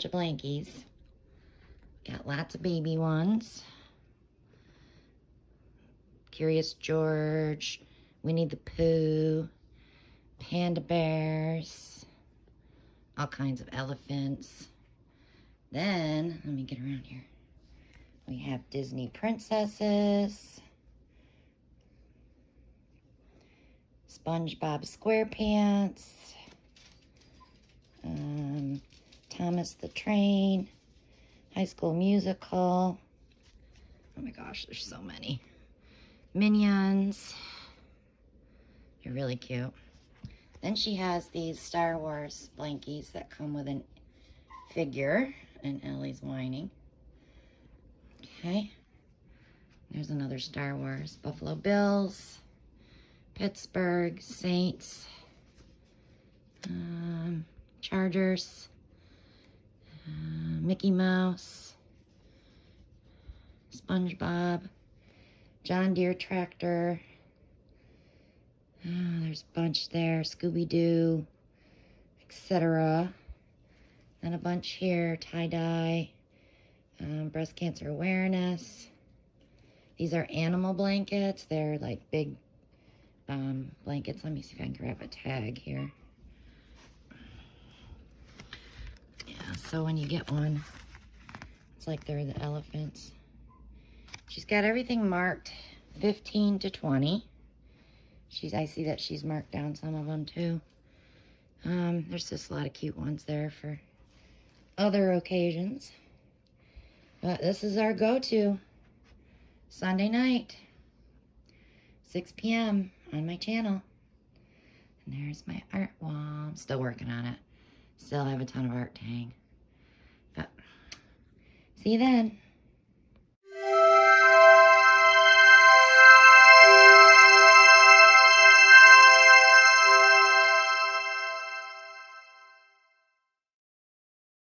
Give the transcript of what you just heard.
of blankies. Got lots of baby ones. Curious George, Winnie the Pooh, panda bears, all kinds of elephants. Then, let me get around here. We have Disney princesses, SpongeBob SquarePants, Thomas the Train, High School Musical. Oh my gosh, there's so many. Minions. They're really cute. Then she has these Star Wars blankies that come with a figure, and Ellie's whining. Okay. There's another Star Wars. Buffalo Bills, Pittsburgh Saints, Chargers, Mickey Mouse, SpongeBob, John Deere tractor. There's a bunch there. Scooby-Doo, etc. Then a bunch here. Tie-dye, breast cancer awareness. These are animal blankets. They're like big blankets. Let me see if I can grab a tag here. Yeah, so when you get one, it's like they're the elephants. She's got everything marked 15 to 20. I see that she's marked down some of them too. There's just a lot of cute ones there for other occasions. But this is our go-to Sunday night, 6 p.m. on my channel. And there's my art wall. I'm still working on it. Still have a ton of art to hang. But see you then.